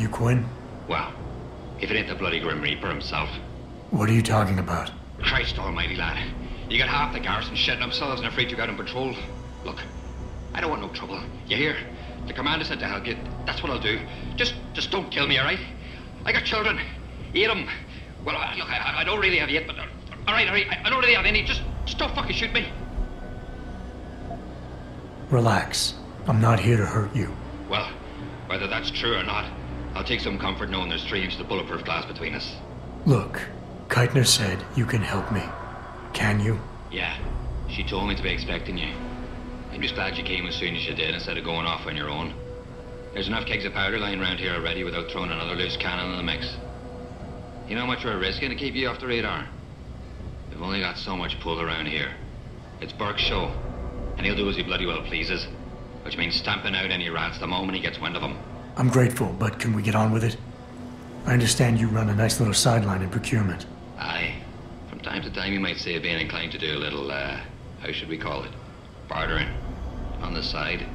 you, Quinn? Well, if it ain't the bloody Grim Reaper himself. What are you talking about? Christ almighty, lad. You got half the garrison shitting themselves and afraid you got on patrol. Look, I don't want no trouble. You hear? The commander said to help you. That's what I'll do. Just don't kill me, alright? I got children. 8 of them. Well, look, I don't really have 8, but... Alright, I don't really have any. Just don't fucking shoot me. Relax. I'm not here to hurt you. Well, whether that's true or not, I'll take some comfort knowing there's 3 inches of bulletproof glass between us. Look, Keitner said you can help me. Can you? Yeah, she told me to be expecting you. I'm just glad you came as soon as you did instead of going off on your own. There's enough kegs of powder lying around here already without throwing another loose cannon in the mix. You know how much we're risking to keep you off the radar? We've only got so much pull around here. It's Burke's show, and he'll do as he bloody well pleases, which means stamping out any rats the moment he gets wind of them. I'm grateful, but can we get on with it? I understand you run a nice little sideline in procurement. Aye. From time to time you might say being inclined to do a little, how should we call it? Bartering. On the side.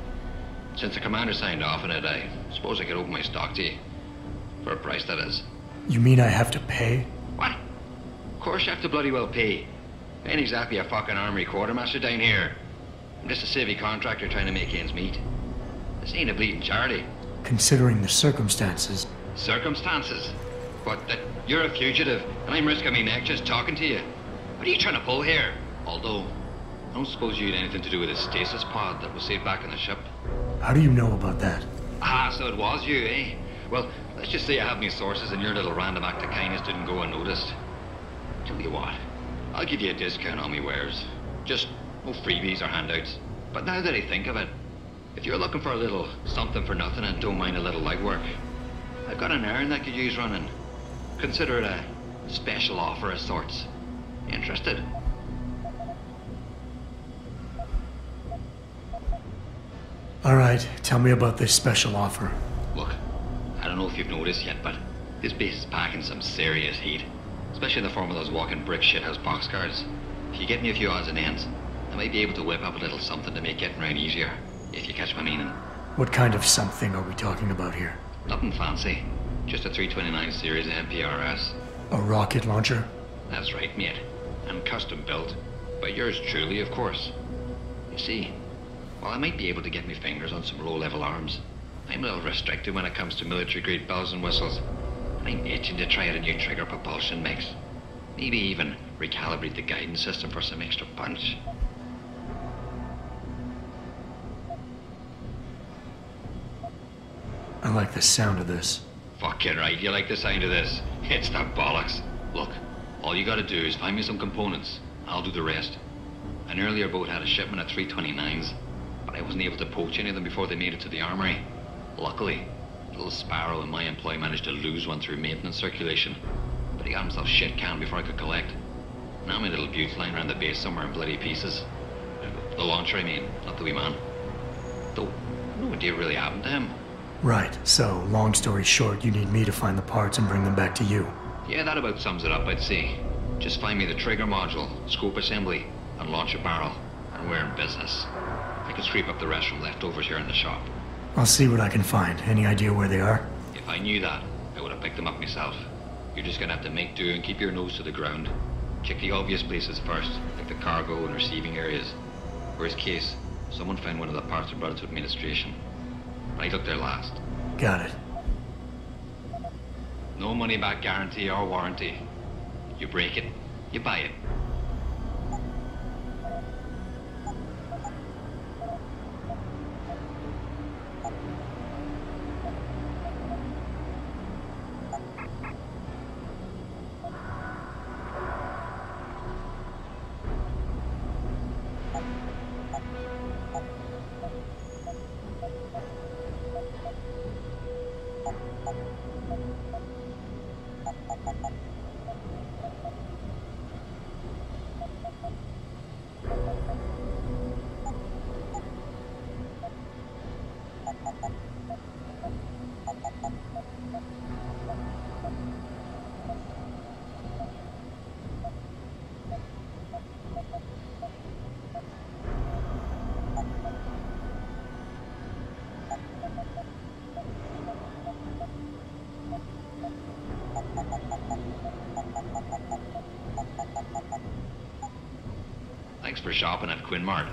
Since the commander signed off on it, I suppose I could open my stock to you. For a price, that is. You mean I have to pay? What? Of course you have to bloody well pay. I ain't exactly a fucking armory quartermaster down here. I'm just a civvy contractor trying to make ends meet. This ain't a bleeding charity. Considering the circumstances. Circumstances? What, that you're a fugitive and I'm risking my neck just talking to you? What are you trying to pull here? Although, I don't suppose you had anything to do with the stasis pod that was saved back in the ship. How do you know about that? Ah, so it was you, eh? Well, let's just say I have my sources and your little random act of kindness didn't go unnoticed. Tell you what, I'll give you a discount on me wares. Just no freebies or handouts. But now that I think of it, if you're looking for a little something for nothing and don't mind a little legwork, I've got an errand that could use running. Consider it a special offer of sorts. Interested? All right, tell me about this special offer. Look, I don't know if you've noticed yet, but this base is packing some serious heat. Especially in the form of those walking brick shithouse boxcars. If you get me a few odds and ends, I might be able to whip up a little something to make getting around easier, if you catch my meaning. What kind of something are we talking about here? Nothing fancy. Just a 329 series MPRS. A rocket launcher? That's right, mate. And custom built. By yours truly, of course. You see, while I might be able to get my fingers on some low-level arms, I'm a little restricted when it comes to military-grade bells and whistles. And I'm itching to try out a new trigger propulsion mix. Maybe even recalibrate the guidance system for some extra punch. I like the sound of this. Fucking right, you like the sound of this. It's the bollocks. Look, all you gotta do is find me some components. I'll do the rest. An earlier boat had a shipment of 329s, but I wasn't able to poach any of them before they made it to the armory. Luckily, little Sparrow in my employ managed to lose one through maintenance circulation, but he got himself shit canned before I could collect. Now my little bute's lying around the base somewhere in bloody pieces. The launcher, I mean, not the wee man. Though, no idea really happened to him. Right, so, long story short, you need me to find the parts and bring them back to you. Yeah, that about sums it up, I'd say. Just find me the trigger module, scope assembly, and launch a barrel, and we're in business. I could scrape up the rest from leftovers here in the shop. I'll see what I can find. Any idea where they are? If I knew that, I would have picked them up myself. You're just gonna have to make do and keep your nose to the ground. Check the obvious places first, like the cargo and receiving areas. Worst case, someone found one of the parts and brought it to administration. But I looked there last. Got it. No money back guarantee or warranty. You break it, you buy it. Thanks for shopping at Quinn Mart.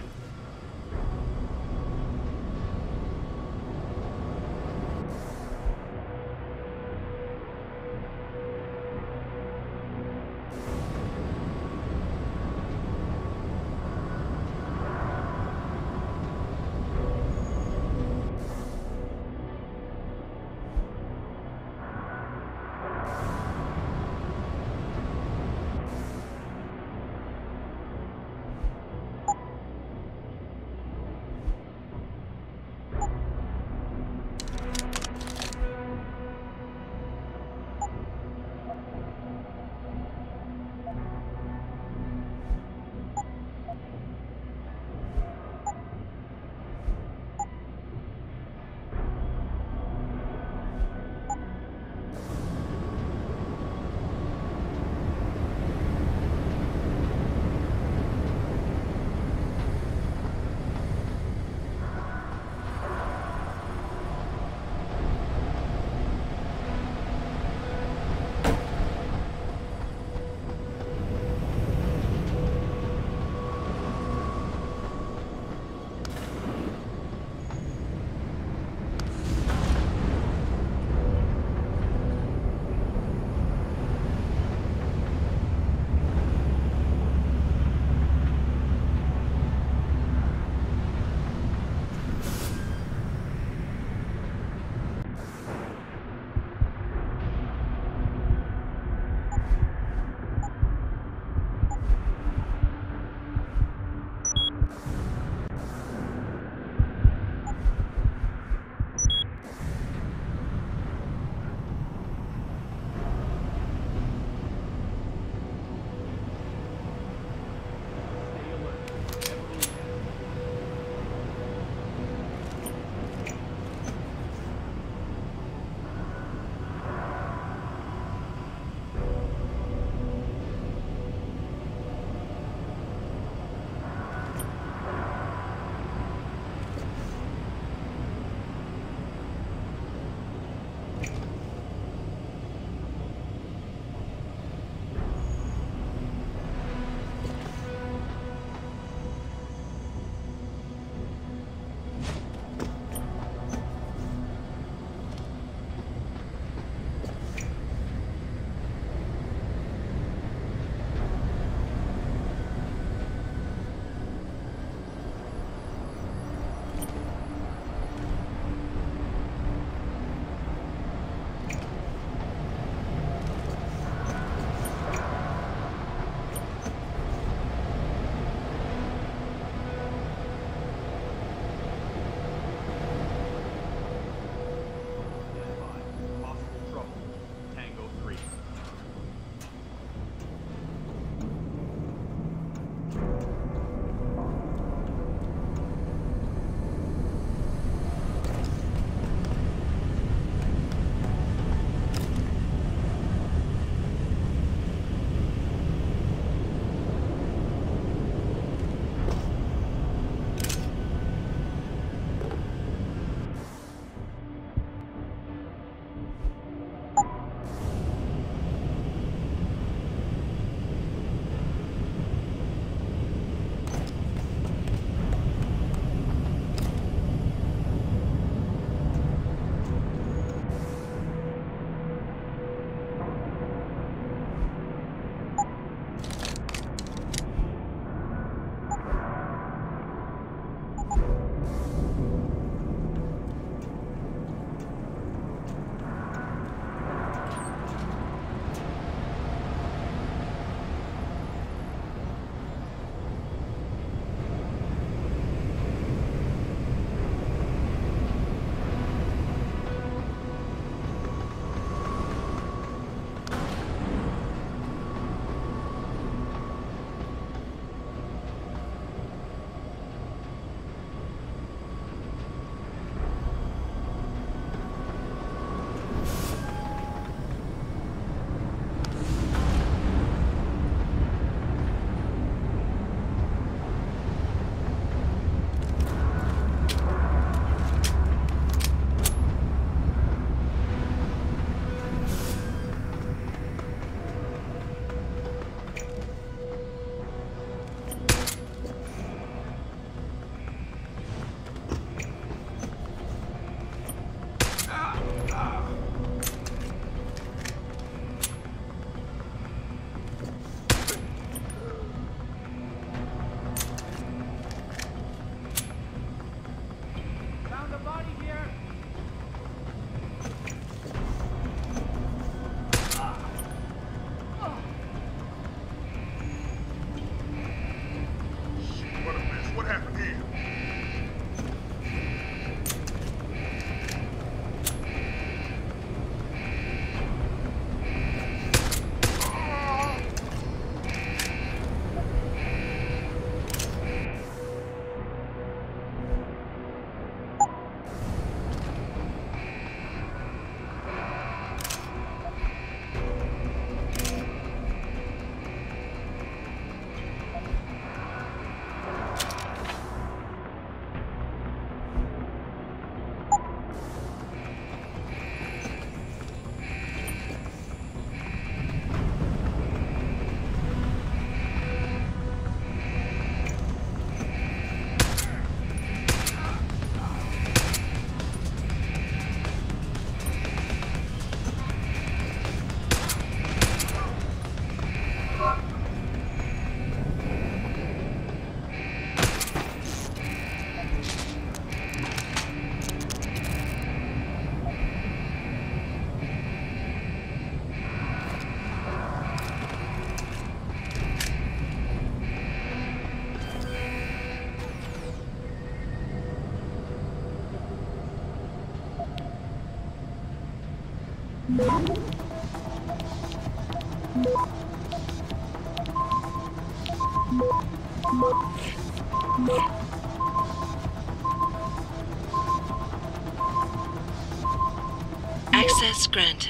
Access granted.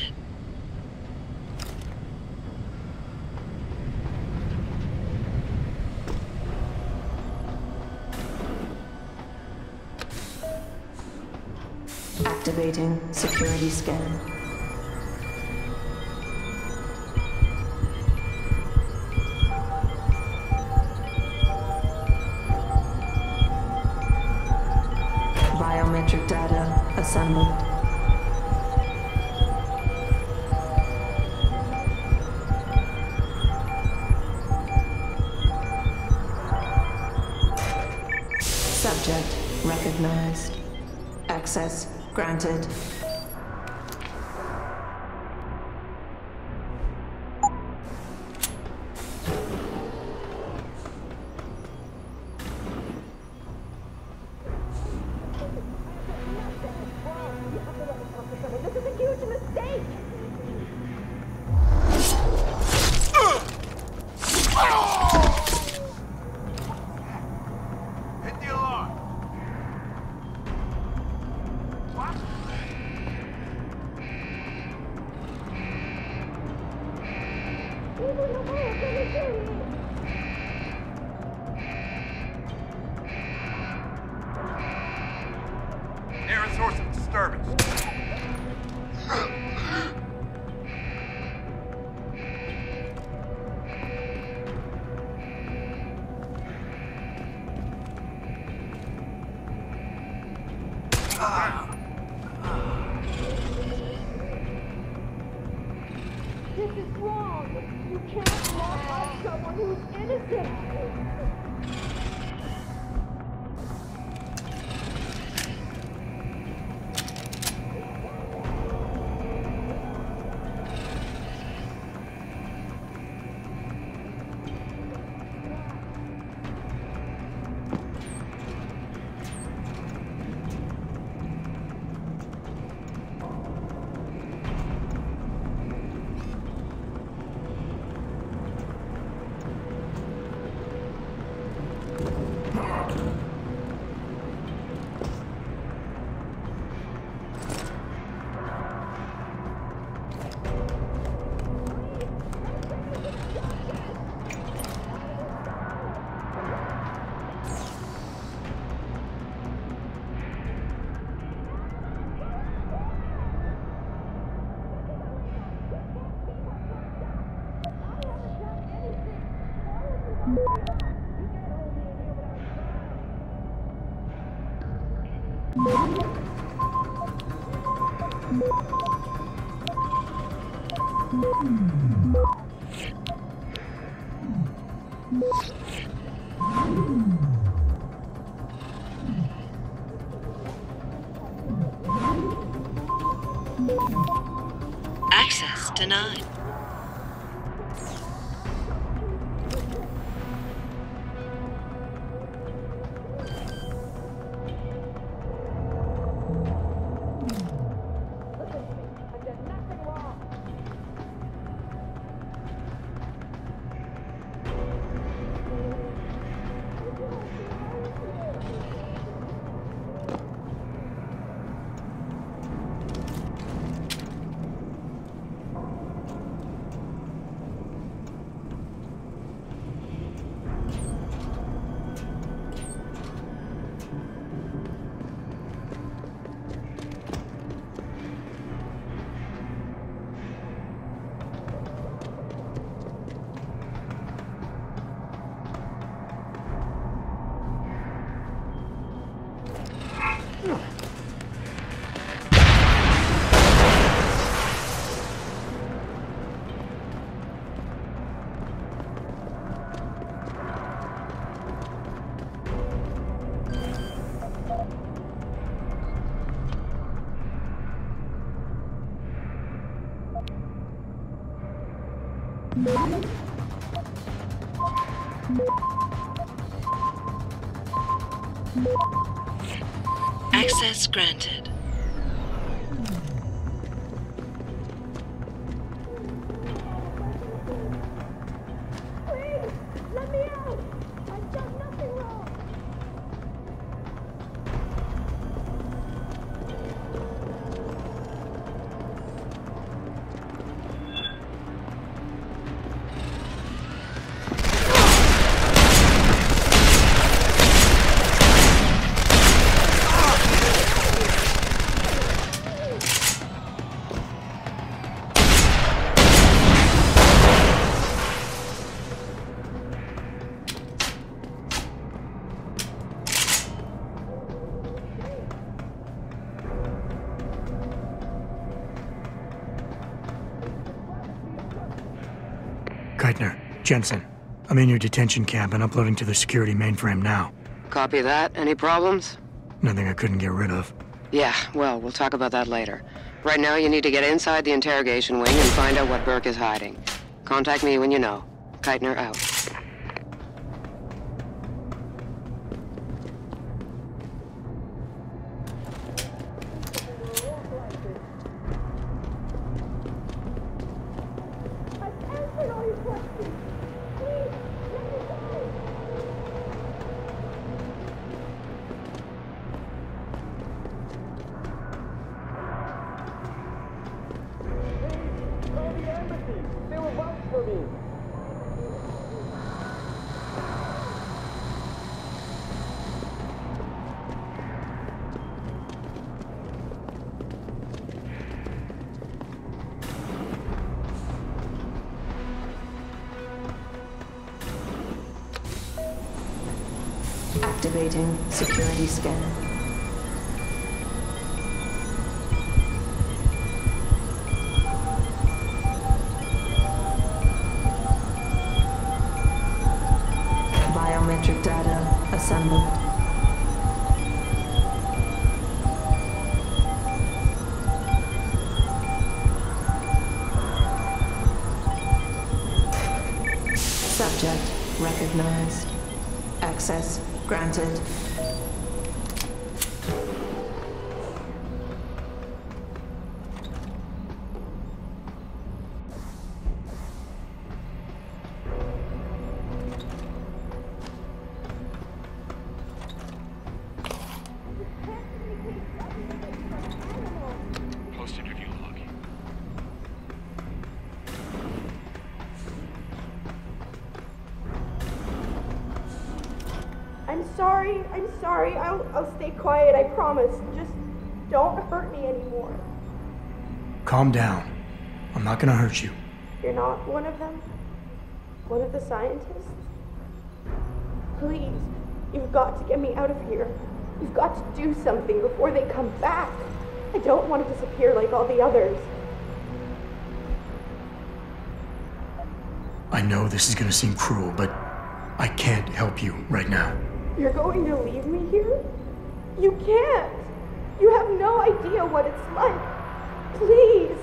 Activating security scan. Biometric data assembled. Subject recognized. Access granted. This is a huge mistake! Hit the alarm! What? Near a source of disturbance. This is wrong! You can't lock up someone who's innocent! Access denied. I've done nothing wrong! Access granted. Keitner, Jensen. I'm in your detention camp and uploading to the security mainframe now. Copy that. Any problems? Nothing I couldn't get rid of. Yeah, well, we'll talk about that later. Right now, you need to get inside the interrogation wing and find out what Burke is hiding. Contact me when you know. Keitner out. Activating security scan. Biometric data assembled. Subject recognized. Access granted. Post-interview log. I'm sorry. I'll stay quiet, I promise. Just don't hurt me anymore. Calm down. I'm not gonna hurt you. You're not one of them? One of the scientists? Please, you've got to get me out of here. You've got to do something before they come back. I don't want to disappear like all the others. I know this is gonna seem cruel, but I can't help you right now. You're going to leave me here? You can't! You have no idea what it's like. Please!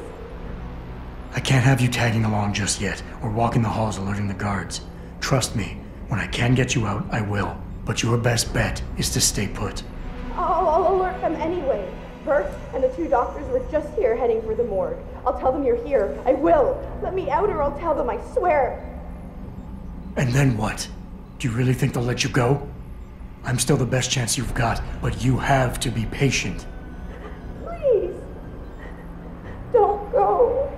I can't have you tagging along just yet, or walking the halls alerting the guards. Trust me, when I can get you out, I will. But your best bet is to stay put. I'll alert them anyway. Burke and the 2 doctors were just here heading for the morgue. I'll tell them you're here. I will. Let me out or I'll tell them, I swear. And then what? Do you really think they'll let you go? I'm still the best chance you've got, but you have to be patient. Please. Don't go.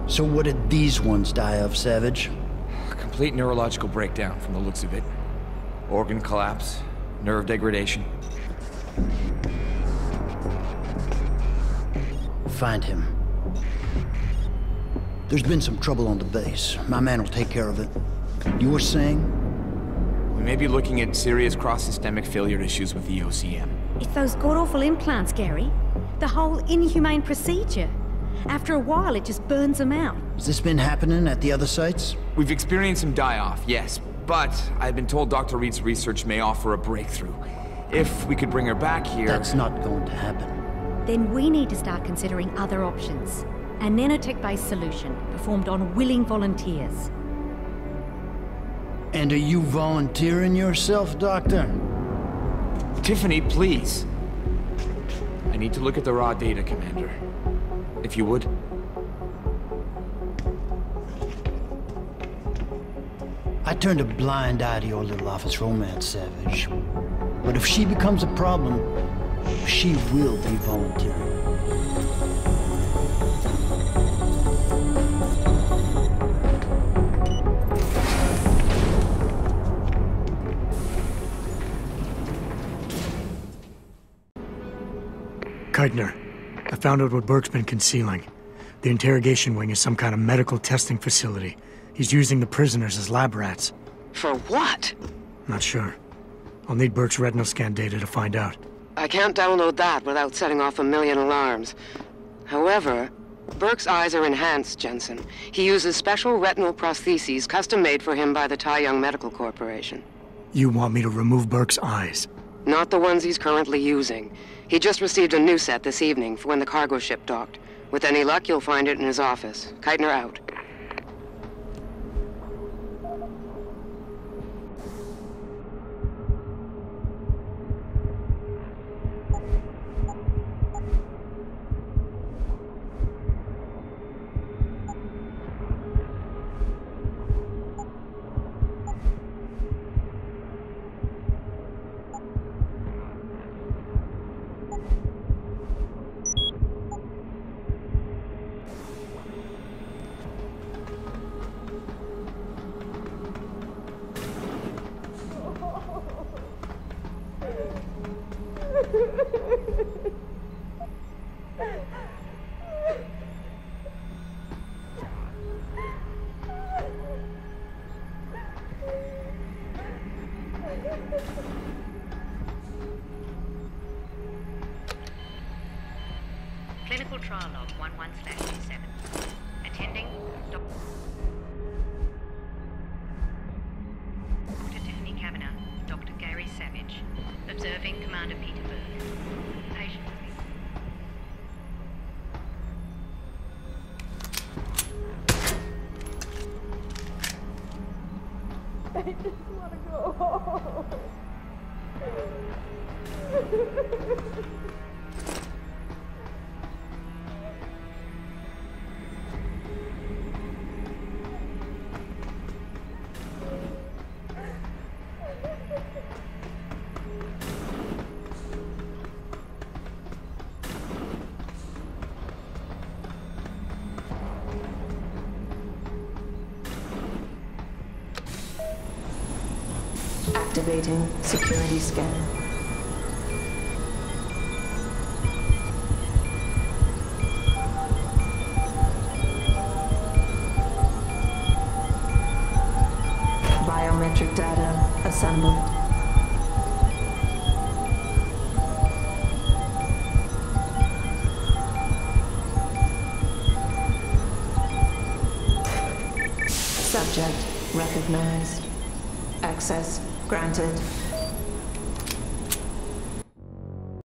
So what did these ones die of, Savage? Complete neurological breakdown from the looks of it. Organ collapse, nerve degradation. Find him. There's been some trouble on the base. My man will take care of it. You were saying? We may be looking at serious cross-systemic failure issues with the OCM. It's those god-awful implants, Gary. The whole inhumane procedure. After a while, it just burns them out. Has this been happening at the other sites? We've experienced some die-off, yes. But I've been told Dr. Reed's research may offer a breakthrough. If we could bring her back here... That's not going to happen. Then we need to start considering other options. A nanotech-based solution performed on willing volunteers. And are you volunteering yourself, Doctor? Tiffany, please. I need to look at the raw data, Commander. If you would. I turned a blind eye to your little office romance, Savage. But if she becomes a problem, she will be volunteering. Keitner, I found out what Burke's been concealing. The interrogation wing is some kind of medical testing facility. He's using the prisoners as lab rats. For what? Not sure. I'll need Burke's retinal scan data to find out. I can't download that without setting off a million alarms. However, Burke's eyes are enhanced, Jensen. He uses special retinal prostheses custom-made for him by the Tai Young Medical Corporation. You want me to remove Burke's eyes? Not the ones he's currently using. He just received a new set this evening for when the cargo ship docked. With any luck, you'll find it in his office. Keitner out. Clinical trial log 11/27. Attending Dr. Tiffany Kavanagh, Dr. Gary Savage. Observing Commander Peter Burke. Patient. I just want to go home. Activating security scan. Biometric data assembled. Subject recognized. Access granted.